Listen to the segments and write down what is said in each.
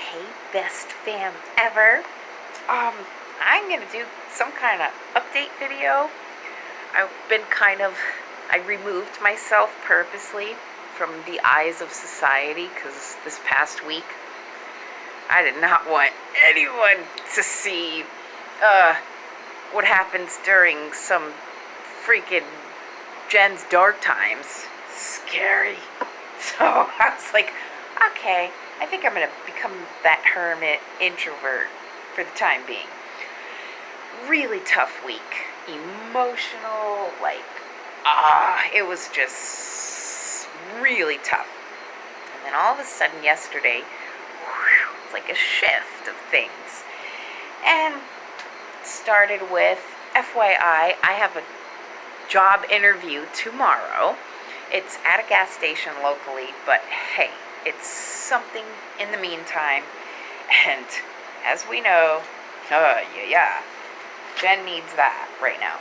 Hey, best fam ever. I'm gonna do some kind of update video. I've been I removed myself purposely from the eyes of society because this past week I did not want anyone to see what happens during some freaking Jen's dark times. Scary. So I was like, okay, I think I'm going to become that hermit introvert for the time being. Really tough week. Emotional, it was just really tough. And then all of a sudden yesterday, it's like a shift of things. And started with, FYI, I have a job interview tomorrow. It's at a gas station locally, but hey, it's something in the meantime. And as we know, Jen needs that right now.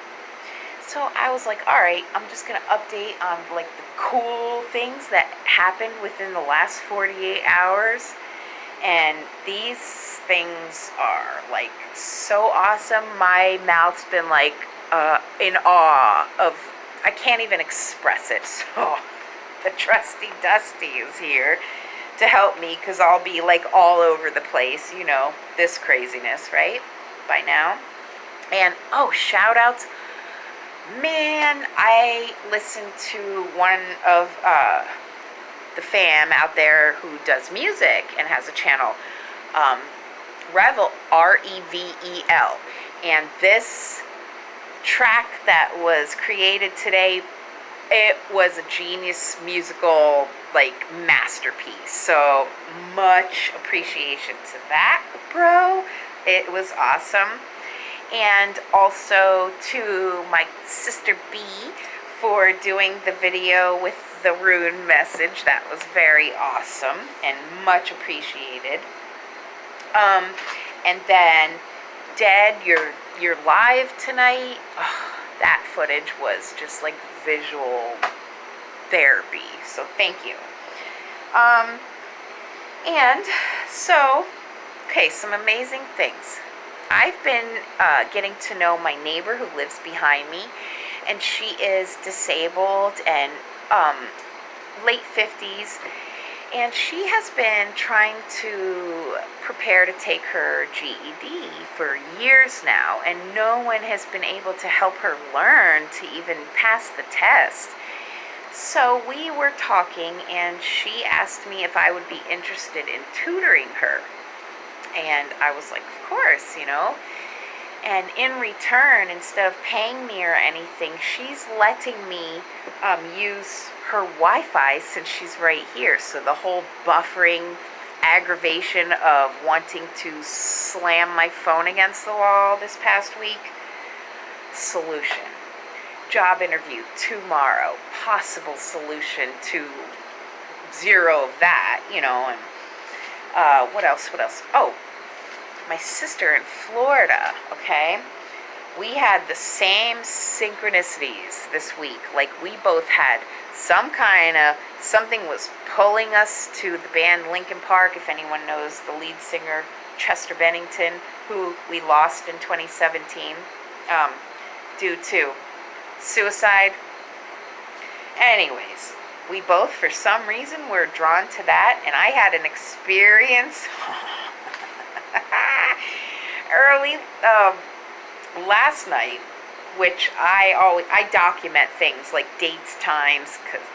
So I was like, all right, I'm just going to update on the cool things that happened within the last 48 hours. And these things are so awesome. My mouth's been in awe of, I can't even express it. So the trusty Dusty is here to help me because I'll be all over the place, this craziness, right? By now. And shout outs. Man, I listened to one of the fam out there who does music and has a channel, Revel, Revel. And this track that was created today, it was a genius musical masterpiece. So much appreciation to that, bro. It was awesome. And also to my sister B for doing the video with the rune message. That was very awesome and much appreciated. And then Dead, you're live tonight. That footage was just visual therapy. So thank you. And so, okay, some amazing things. I've been getting to know my neighbor who lives behind me, and she is disabled and late 50s, and she has been trying to prepare to take her GED for years now, and no one has been able to help her learn to even pass the test. So we were talking, and she asked me if I would be interested in tutoring her. And I was like, of course, And in return, instead of paying me or anything, she's letting me use her Wi-Fi since she's right here. So the whole buffering aggravation of wanting to slam my phone against the wall this past week, solution. Job interview tomorrow, possible solution to zero of that, and what else? Oh, my sister in Florida, okay? We had the same synchronicities this week. We both had something was pulling us to the band Linkin Park, if anyone knows the lead singer, Chester Bennington, who we lost in 2017 due to suicide. Anyways, we both, for some reason, were drawn to that, and I had an experience early last night, which I document things like dates, times, because,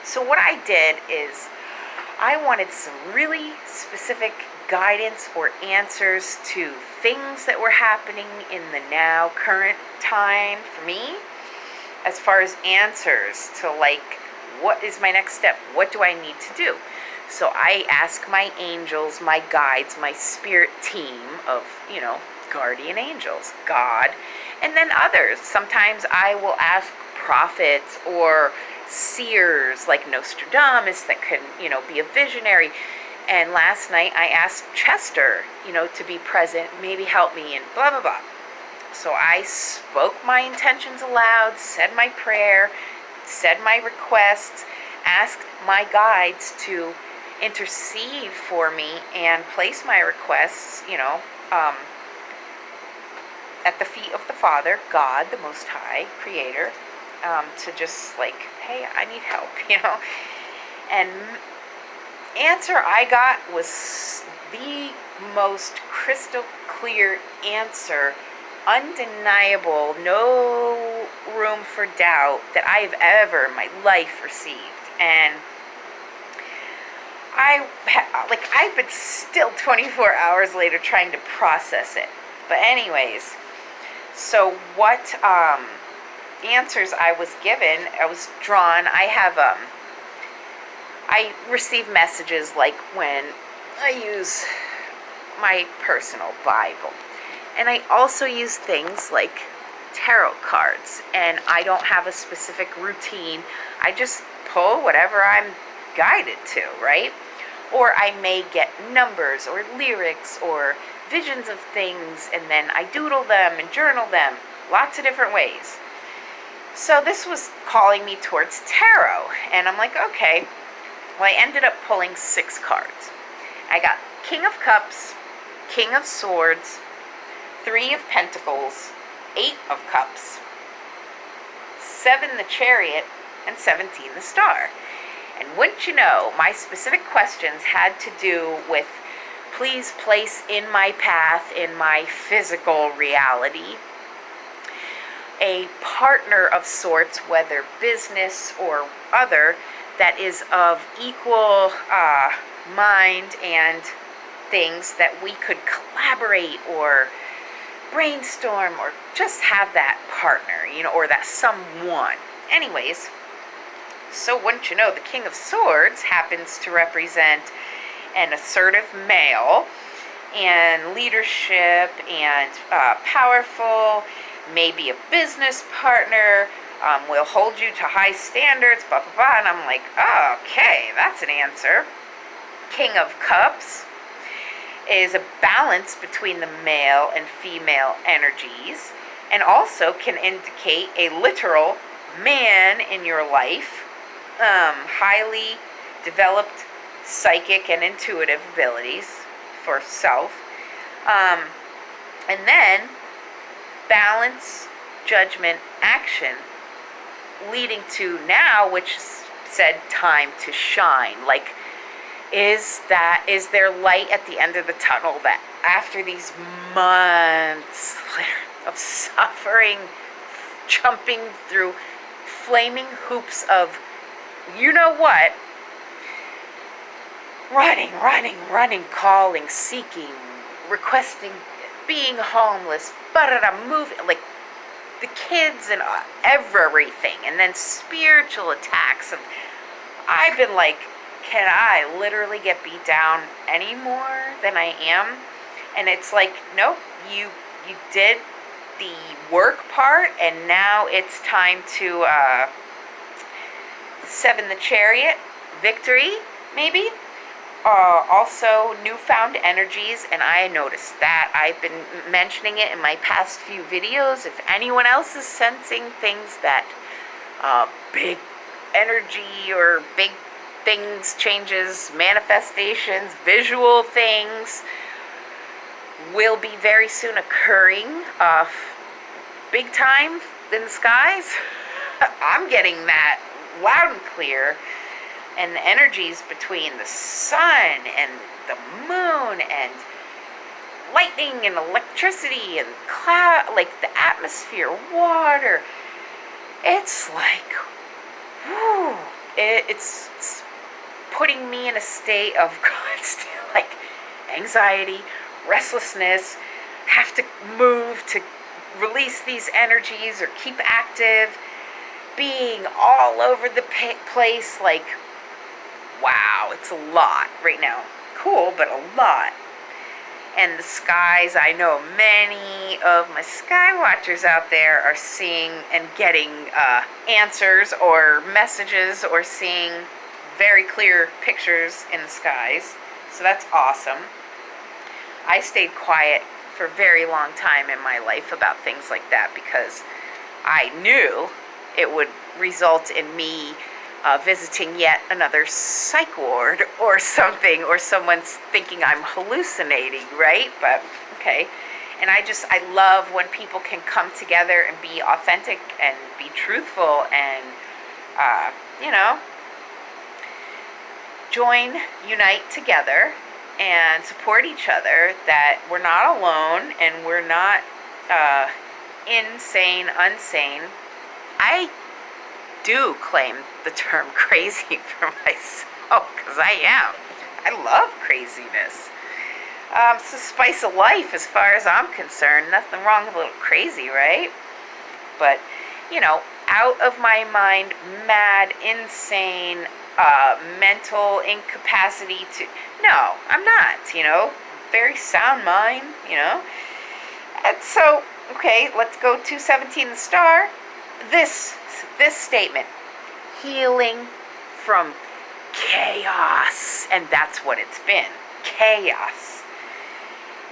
So what I did is I wanted some really specific guidance or answers to things that were happening in the now current time for me, as far as answers to what is my next step? What do I need to do? So I ask my angels, my guides, my spirit team of, guardian angels, God, and then others. Sometimes I will ask prophets or seers like Nostradamus that can, be a visionary. And last night I asked Chester, to be present, maybe help me, and blah, blah, blah. So I spoke my intentions aloud, said my prayer, said my requests, asked my guides to intercede for me and place my requests, at the feet of the Father, God, the Most High, Creator, to just like, hey, I need help, And answer I got was the most crystal clear answer, undeniable, no room for doubt, that I've ever in my life received. And I've been still 24 hours later trying to process it. But anyways, so what answers I was given, I was drawn. I receive messages like when I use my personal Bible. And I also use things like tarot cards. And I don't have a specific routine. I just pull whatever I'm guided to, right? Or I may get numbers or lyrics or visions of things, and then I doodle them and journal them. Lots of different ways. So this was calling me towards tarot. And I'm like, okay. Well, I ended up pulling 6 cards. I got King of Cups, King of Swords, 3 of Pentacles, 8 of Cups, 7 the Chariot, and 17 the Star. And wouldn't you know, my specific questions had to do with, please place in my path, in my physical reality, a partner of sorts, whether business or other, that is of equal mind and things that we could collaborate or brainstorm or just have that partner, or that someone. Anyways, so wouldn't you know, the King of Swords happens to represent an assertive male and leadership and powerful, maybe a business partner, will hold you to high standards, blah, blah, blah. And I'm like, oh, okay, that's an answer. King of Cups is a balance between the male and female energies, and also can indicate a literal man in your life, highly developed psychic and intuitive abilities for self, and then balance, judgment, action, leading to now, which said time to shine. Like, is there light at the end of the tunnel, that after these months of suffering, jumping through flaming hoops of running, calling, seeking, requesting, being homeless, moving, like the kids and everything, and then spiritual attacks. And I've been like, can I literally get beat down any more than I am? And it's like, nope, you did the work part, and now it's time to 7 the Chariot, victory, maybe. Also newfound energies, and I noticed that. I've been mentioning it in my past few videos. If anyone else is sensing things that big energy or big things, changes, manifestations, visual things will be very soon occurring big time in the skies, I'm getting that loud and clear. And the energies between the sun and the moon and lightning and electricity and cloud, like the atmosphere, water, it's like, whoo, it's putting me in a state of constant, like, anxiety, restlessness, have to move to release these energies or keep active, being all over the place, like, wow, it's a lot right now. Cool, but a lot. And the skies, I know many of my sky watchers out there are seeing and getting answers or messages or seeing very clear pictures in the skies. So that's awesome. I stayed quiet for a very long time in my life about things like that because I knew it would result in me visiting yet another psych ward or something, or someone's thinking I'm hallucinating, right? But okay. And I love when people can come together and be authentic and be truthful and, you know, join, unite together and support each other, that we're not alone and we're not insane, unsane. I do claim the term crazy for myself, because I am. I love craziness. It's the spice of life as far as I'm concerned. Nothing wrong with a little crazy, right? But, you know, out of my mind, mad, insane, mental incapacity to... No, I'm not, you know. Very sound mind, you know. And so, okay, let's go to 17 the star. This statement. Healing from chaos. And that's what it's been. Chaos.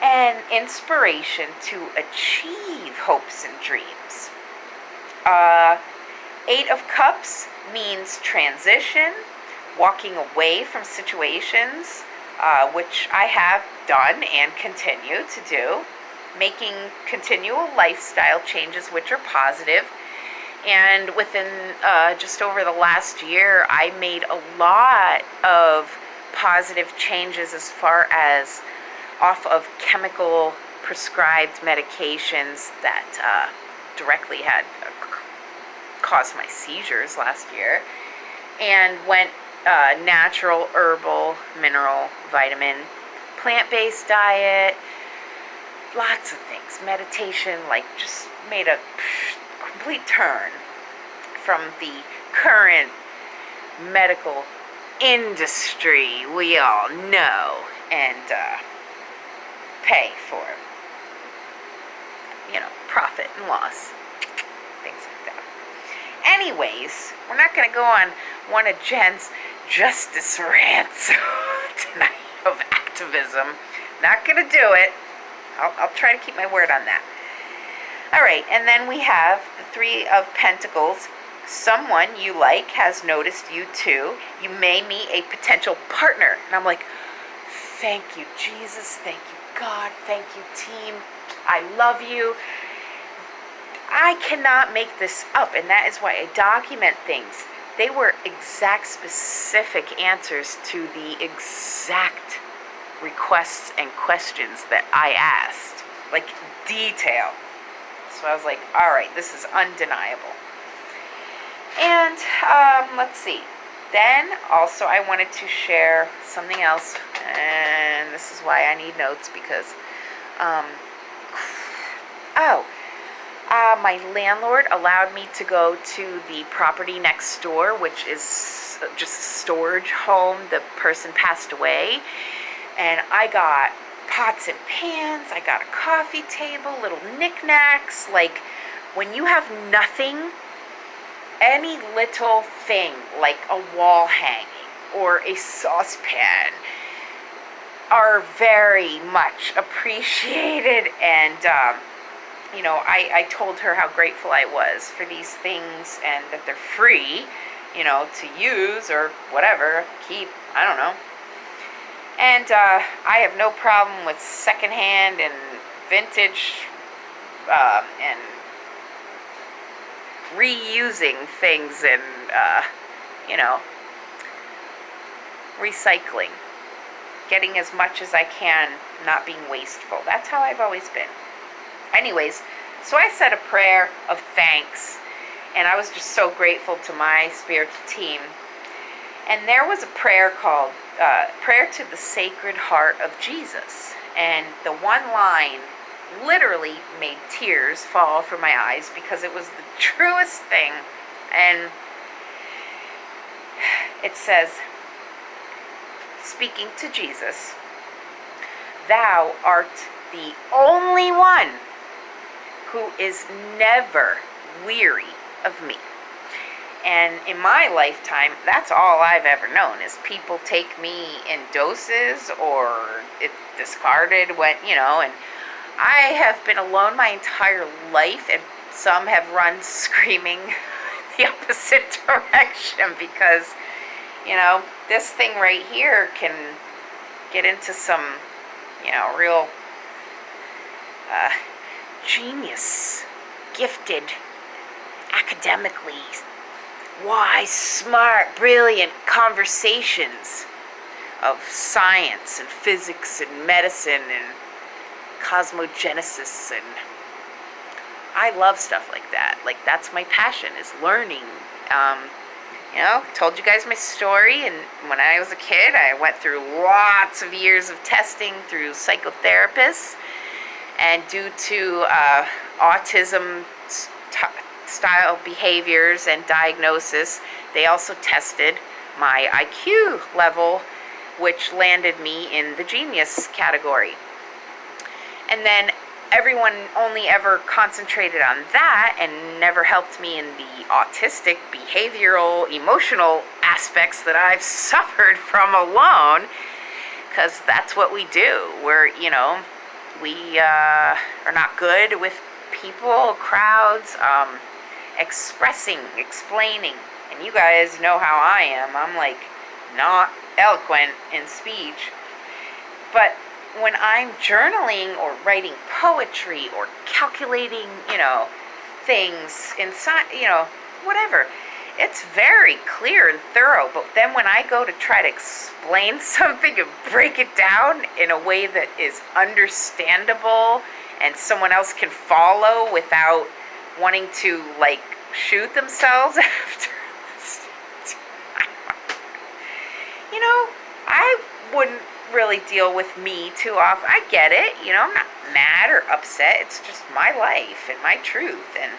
And inspiration to achieve hopes and dreams. 8 of Cups means transition, walking away from situations, which I have done and continue to do, making continual lifestyle changes which are positive. And within just over the last year, I made a lot of positive changes as far as off of chemical prescribed medications that directly had caused my seizures last year, and went natural, herbal, mineral, vitamin, plant-based diet, lots of things, meditation, like just made a complete turn from the current medical industry we all know and pay for, you know, profit and loss, things like that. Anyways, we're not going to go on one of Jen's justice rants tonight of activism. Not going to do it. I'll try to keep my word on that. All right, and then we have the 3 of Pentacles. Someone you like has noticed you too. You may meet a potential partner. And I'm like, thank you, Jesus. Thank you, God. Thank you, team. I love you. I cannot make this up, and that is why I document things. They were exact, specific answers to the exact requests and questions that I asked. Like, detail. So I was like, all right, this is undeniable. And let's see. Then also I wanted to share something else, and this is why I need notes, because my landlord allowed me to go to the property next door, which is just a storage home. The person passed away, and I got pots and pans, I got a coffee table, little knickknacks. Like, when you have nothing, any little thing like a wall hanging or a saucepan are very much appreciated. And you know, I told her how grateful I was for these things, and that they're free, you know, to use or whatever, keep, I don't know. And I have no problem with secondhand and vintage and reusing things, and, you know, recycling. Getting as much as I can, not being wasteful. That's how I've always been. Anyways, so I said a prayer of thanks, and I was just so grateful to my spiritual team. And there was a prayer called Prayer to the Sacred Heart of Jesus. And the one line literally made tears fall from my eyes, because it was the truest thing. And it says, speaking to Jesus, "Thou art the only one who is never weary of me." And in my lifetime, that's all I've ever known, is people take me in doses, or it's discarded when, you know, and I have been alone my entire life, and some have run screaming the opposite direction, because, this thing right here can get into some, real genius, gifted, academically wise, smart, brilliant conversations of science and physics and medicine and cosmogenesis, and I love stuff like that. Like, that's my passion, is learning. Told you guys my story, and when I was a kid, I went through lots of years of testing through psychotherapists, and due to autism style behaviors and diagnosis, they also tested my IQ level, which landed me in the genius category. And then everyone only ever concentrated on that and never helped me in the autistic, behavioral, emotional aspects that I've suffered from alone, because that's what we do. We are not good with people, crowds, expressing, explaining. And you guys know how I am. I'm like not eloquent in speech. But when I'm journaling or writing poetry or calculating, things inside, whatever, it's very clear and thorough. But then when I go to try to explain something and break it down in a way that is understandable and someone else can follow without wanting to, like, shoot themselves after I wouldn't really deal with me too often. I get it, I'm not mad or upset. It's just my life and my truth, and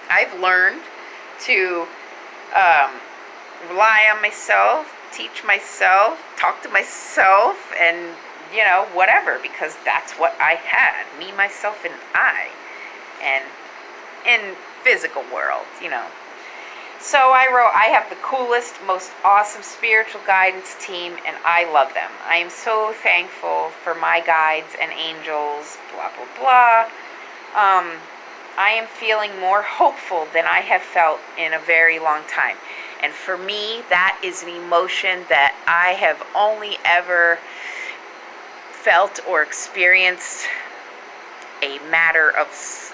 I've learned to rely on myself, teach myself, talk to myself, and whatever, because that's what I had, me, myself, and and in physical world, So I wrote, I have the coolest, most awesome spiritual guidance team, and I love them. I am so thankful for my guides and angels, blah, blah, blah. I am feeling more hopeful than I have felt in a very long time. And for me, that is an emotion that I have only ever felt or experienced a matter of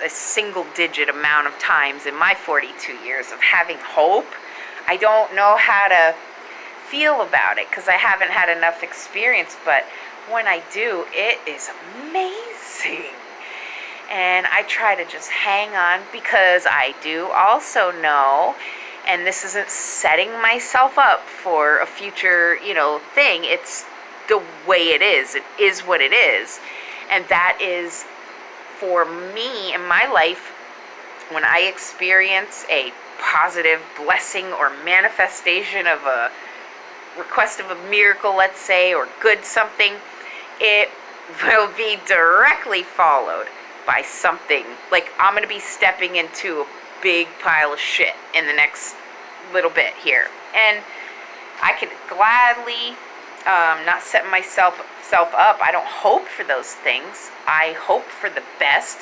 a single-digit amount of times in my 42 years of having hope. I don't know how to feel about it because I haven't had enough experience, but when I do, it is amazing. And I try to just hang on, because I do also know, and this isn't setting myself up for a future, thing. It's the way it is. It is what it is. And that is, for me in my life, when I experience a positive blessing or manifestation of a request of a miracle, let's say, or good something, it will be directly followed by something. Like, I'm going to be stepping into a big pile of shit in the next little bit here. And I could gladly not set myself up. I don't hope for those things. I hope for the best,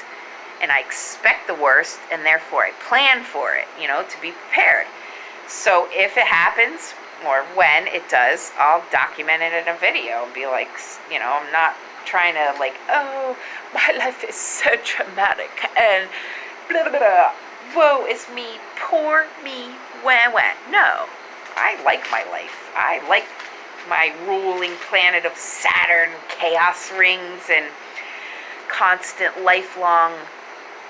and I expect the worst, and therefore I plan for it, to be prepared. So if it happens, or when it does, I'll document it in a video and be like, I'm not trying to, like, oh, my life is so dramatic and blah, blah, blah. Woe is me, poor me, wah, wah. No, I like my life. I like my ruling planet of Saturn, chaos rings, and constant lifelong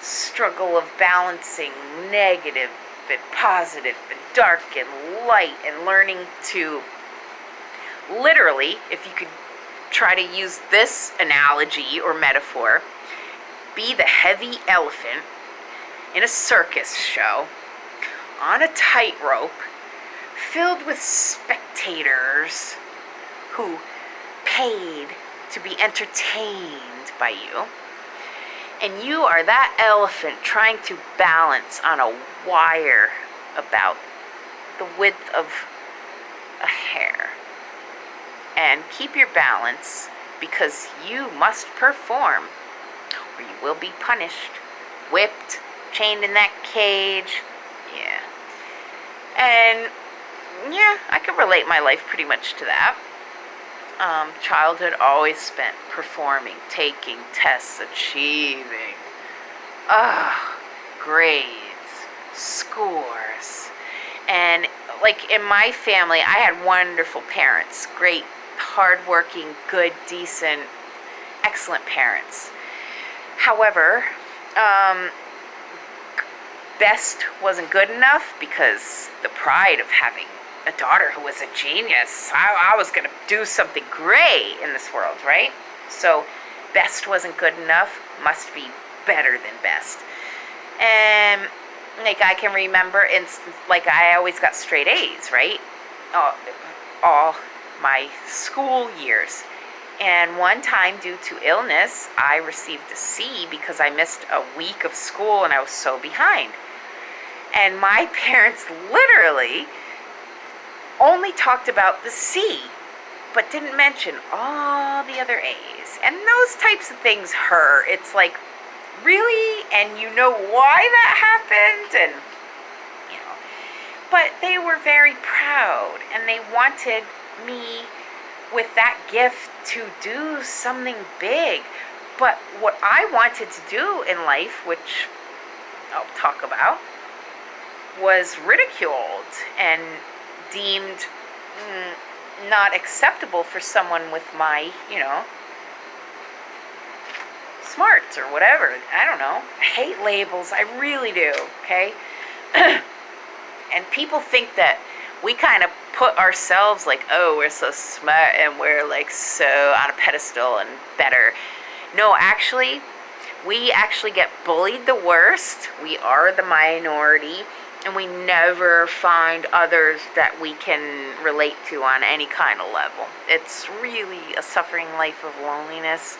struggle of balancing negative and positive and dark and light, and learning to literally, if you could try to use this analogy or metaphor, be the heavy elephant in a circus show on a tightrope filled with spectators who paid to be entertained by you. And you are that elephant trying to balance on a wire about the width of a hair. And keep your balance, because you must perform, or you will be punished, whipped, chained in that cage. Yeah. And yeah, I can relate my life pretty much to that. Childhood always spent performing, taking tests, achieving. Grades, scores. And like in my family, I had wonderful parents. Great, hardworking, good, decent, excellent parents. However, best wasn't good enough because the pride of having a daughter who was a genius. I was going to do something great in this world, right? So best wasn't good enough, must be better than best. And like I can remember like I always got straight A's, right? All my school years. And one time, due to illness, I received a C because I missed a week of school and I was so behind. And my parents literally only talked about the C, but didn't mention all the other A's. And those types of things hurt. It's like, really? And you know why that happened? And, you know, but they were very proud and they wanted me with that gift to do something big. But what I wanted to do in life, which I'll talk about, was ridiculed and deemed not acceptable for someone with my, smarts or whatever. I don't know. I hate labels. I really do, okay? And people think that we kind of put ourselves like, oh, we're so smart and we're like so on a pedestal and better. No, actually, we actually get bullied the worst. We are the minority, and we never find others that we can relate to on any kind of level. It's really a suffering life of loneliness,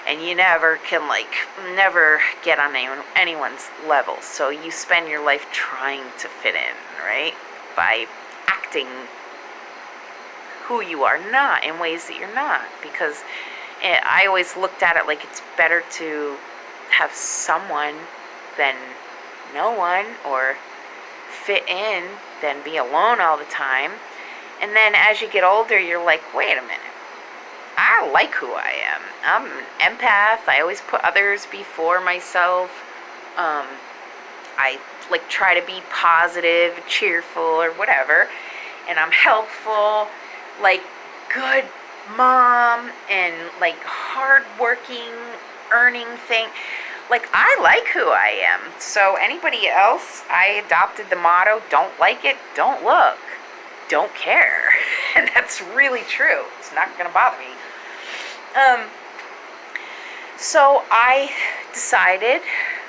and you never can, never get on anyone's level. So you spend your life trying to fit in, right? By acting who you are not in ways that you're not. Because I always looked at it like it's better to have someone than no one, or fit in than be alone all the time. And then as you get older, you're like, wait a minute. I like who I am. I'm an empath. I always put others before myself. I try to be positive, cheerful, or whatever. And I'm helpful, good mom, and hardworking, earning thing. I like who I am. So anybody else, I adopted the motto, don't like it, don't look, don't care. And that's really true. It's not going to bother me. So I decided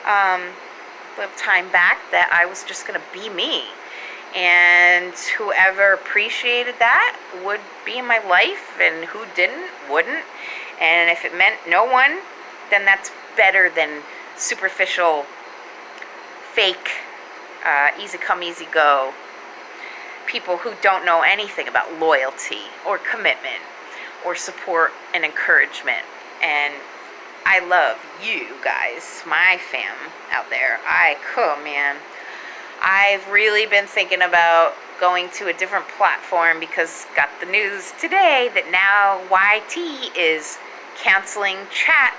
a little time back that I was just going to be me. And whoever appreciated that would be in my life, and who didn't, wouldn't. And if it meant no one, then that's better than superficial, fake, easy come, easy go people who don't know anything about loyalty or commitment or support and encouragement. And I love you guys, my fam out there. Man, I've really been thinking about going to a different platform because got the news today that now YT is canceling chat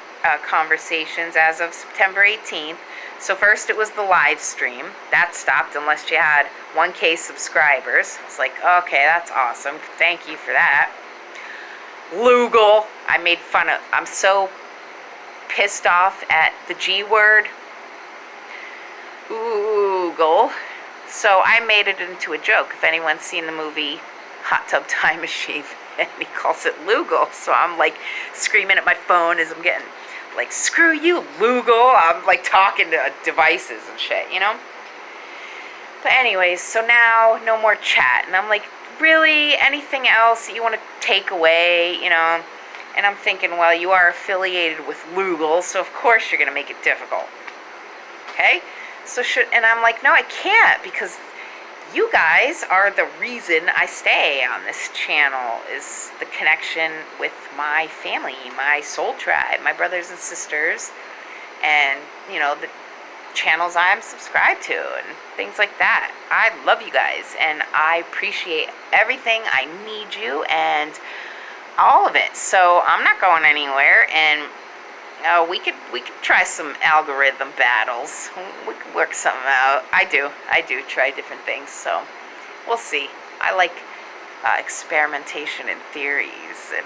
conversations as of September 18th. So first it was the live stream. That stopped unless you had 1K subscribers. It's like, okay, that's awesome. Thank you for that. Lugal. I'm so pissed off at the G word. Oogle. So I made it into a joke. If anyone's seen the movie Hot Tub Time Machine, and he calls it Lugal. So I'm screaming at my phone as I'm getting screw you, Lugal. I'm talking to devices and shit, But anyways, so now no more chat. And I'm really, anything else that you want to take away, And I'm thinking, well, you are affiliated with Lugal, so of course you're going to make it difficult. Okay? And I'm no, I can't, because you guys are the reason I stay on this channel, is the connection with my family, my soul tribe, my brothers and sisters, and, channels I'm subscribed to and things like that. I love you guys, and I appreciate everything. I need you and all of it. So I'm not going anywhere, and we could try some algorithm battles. We could work something out. I do try different things, so we'll see. I like experimentation and theories and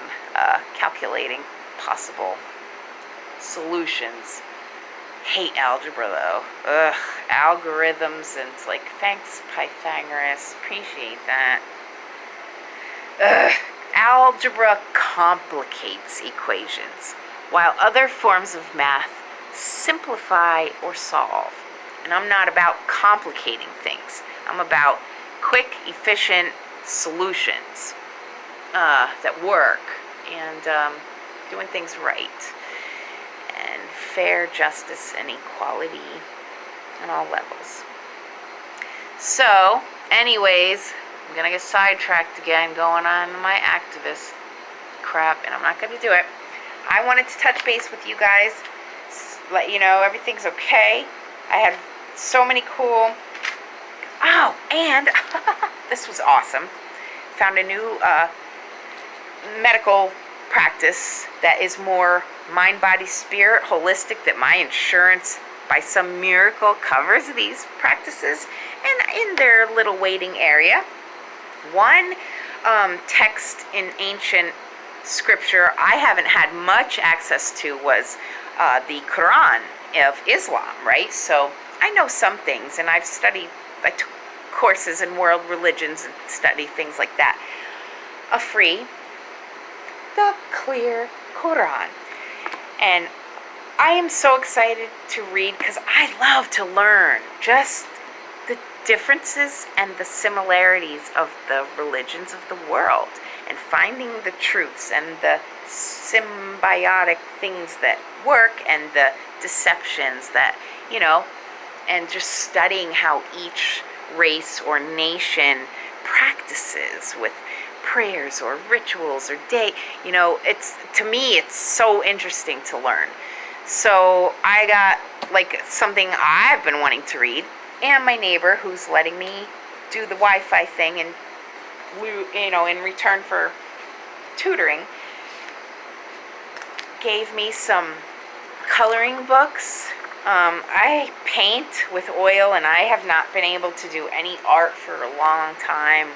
calculating possible solutions. Hate algebra though. Ugh, algorithms, and it's like, thanks Pythagoras, appreciate that. Ugh, algebra complicates equations, while other forms of math simplify or solve. And I'm not about complicating things. I'm about quick, efficient solutions that work, and doing things right, and fair justice and equality on all levels. So, anyways, I'm going to get sidetracked again going on my activist crap, and I'm not going to do it. I wanted to touch base with you guys, let you know everything's okay. I had so many cool... Oh, and this was awesome. Found a new medical practice that is more mind, body, spirit, holistic, that my insurance, by some miracle, covers these practices, and in their little waiting area. One text in ancient scripture I haven't had much access to was the Quran of Islam, right? So I know some things, and I took courses in world religions and study things like that. The clear Quran. And I am so excited to read, because I love to learn just the differences and the similarities of the religions of the world, and finding the truths and the symbiotic things that work and the deceptions that, and just studying how each race or nation practices with prayers or rituals or to me it's so interesting to learn. So I got something I've been wanting to read, and my neighbor, who's letting me do the Wi-Fi thing, and in return for tutoring, gave me some coloring books. I paint with oil, and I have not been able to do any art for a long time.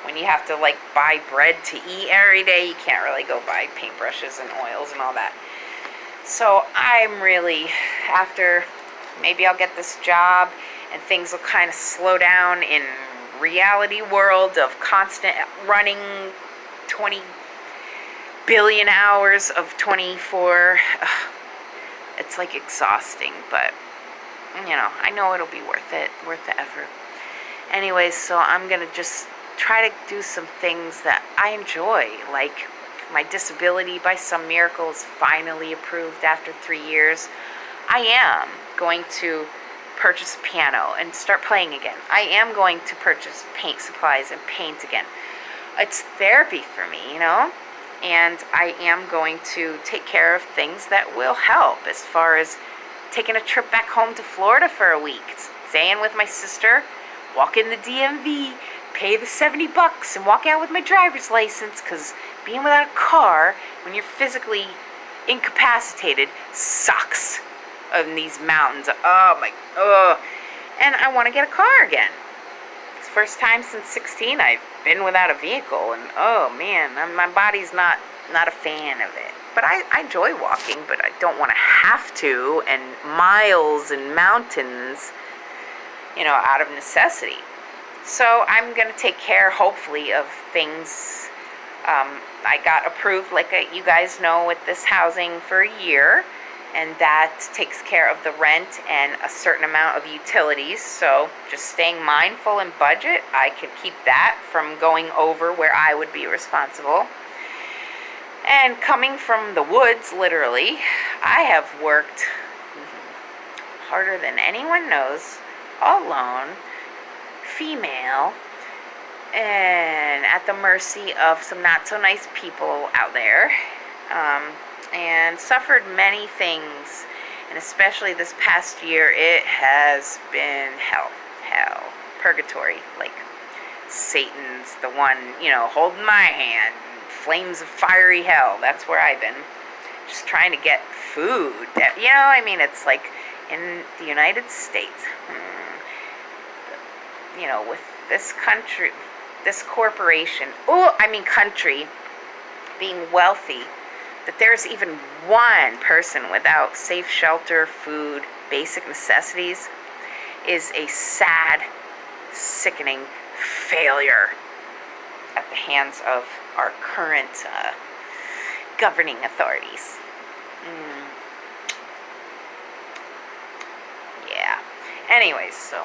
When you have to buy bread to eat every day, you can't really go buy paintbrushes and oils and all that. So I'm really, after maybe I'll get this job and things will kind of slow down in reality world of constant running 20 billion hours of 24. It's exhausting, but I know it'll be worth the effort. Anyways, so I'm gonna just try to do some things that I enjoy, like my disability by some miracle is finally approved after 3 years. I am going to purchase a piano and start playing again. I am going to purchase paint supplies and paint again. It's therapy for me, and I am going to take care of things that will help, as far as taking a trip back home to Florida for a week, staying with my sister, walk in the DMV, pay the $70 and walk out with my driver's license, because being without a car when you're physically incapacitated sucks in these mountains. And I want to get a car again. It's the first time since 16 I've been without a vehicle, and my body's not a fan of it. But I enjoy walking, but I don't want to have to, and miles and mountains, out of necessity. So I'm going to take care, hopefully, of things. I got approved, you guys know, with this housing for a year, and that takes care of the rent and a certain amount of utilities. So just staying mindful and budget, I could keep that from going over where I would be responsible. And coming from the woods, literally, I have worked harder than anyone knows, alone, female, and at the mercy of some not so nice people out there, and suffered many things And especially this past year, it has been hell. Hell. Purgatory. Like, Satan's the one, holding my hand. Flames of fiery hell. That's where I've been. Just trying to get food. It's like in the United States. With this country, this corporation, country, being wealthy, that there's even one person without safe shelter, food, basic necessities, is a sad, sickening failure at the hands of our current governing authorities. Yeah. Anyways, so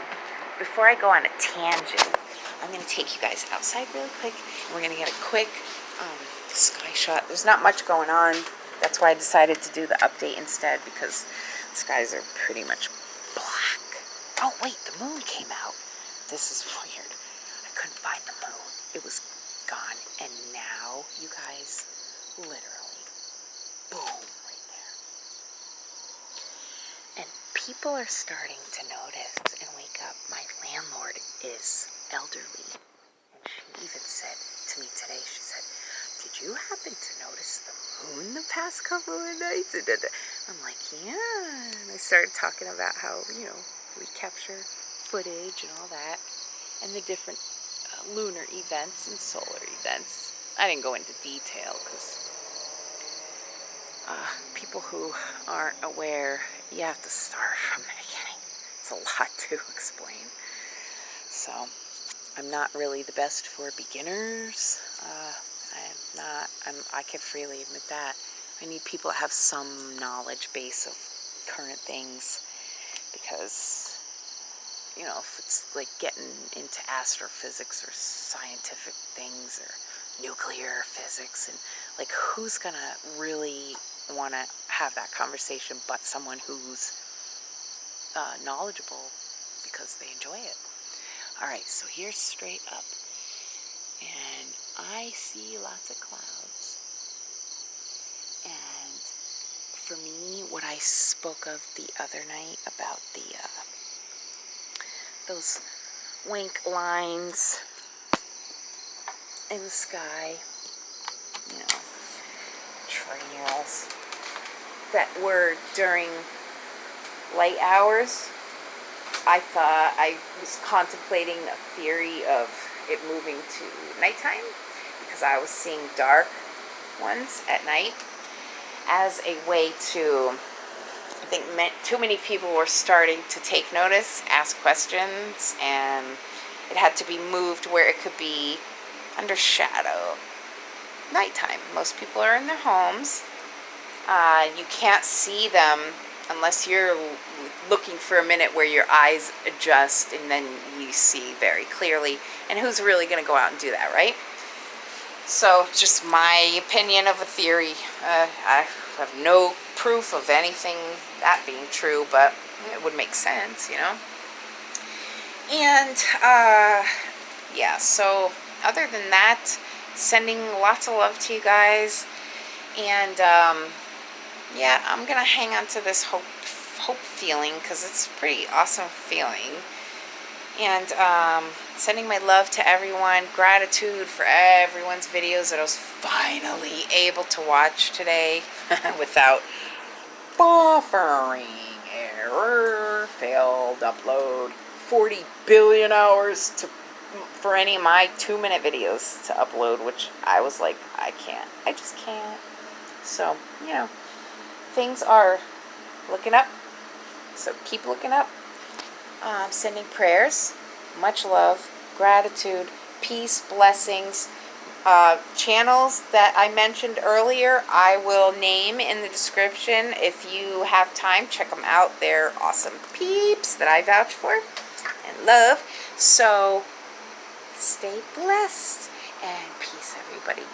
before I go on a tangent, I'm going to take you guys outside really quick, and we're going to get a quick sky shot. There's not much going on. That's why I decided to do the update instead, because the skies are pretty much black. Oh, wait, the moon came out. This is weird. I couldn't find the moon. It was gone. And now, you guys, literally, boom, right there. And people are starting to notice and wake up. My landlord is elderly. And she even said to me today, she said, "Did you happen to notice the moon the past couple of nights?" I'm like, yeah. And I started talking about how, we capture footage and all that, and the different lunar events and solar events. I didn't go into detail because people who aren't aware, you have to start from the beginning. It's a lot to explain. So I'm not really the best for beginners. I can freely admit that. I need people that have some knowledge base of current things, because, if it's like getting into astrophysics or scientific things or nuclear physics, and like, who's gonna really want to have that conversation but someone who's knowledgeable because they enjoy it. Alright, so here's straight up, and I see lots of clouds. And for me, what I spoke of the other night about those wink lines in the sky, trails that were during light hours, I was contemplating a theory of it moving to nighttime, because I was seeing dark ones at night as a way to, I think, too many people were starting to take notice, ask questions, and it had to be moved where it could be under shadow nighttime. Most people are in their homes. You can't see them unless you're looking for a minute where your eyes adjust and then you see very clearly. And who's really going to go out and do that, right? So, just my opinion of a theory. I have no proof of anything that being true, but it would make sense, And, yeah, so other than that, sending lots of love to you guys. And, yeah, I'm going to hang on to this hope feeling, because it's a pretty awesome feeling. And sending my love to everyone. Gratitude for everyone's videos that I was finally able to watch today without buffering error, failed upload, 40 billion hours for any of my 2-minute videos to upload, which I was like, I just can't. So, things are looking up. So keep looking up. Sending prayers, much love, gratitude, peace, blessings. Channels that I mentioned earlier, I will name in the description. If you have time, check them out. They're awesome peeps that I vouch for and love. So stay blessed and peace, everybody.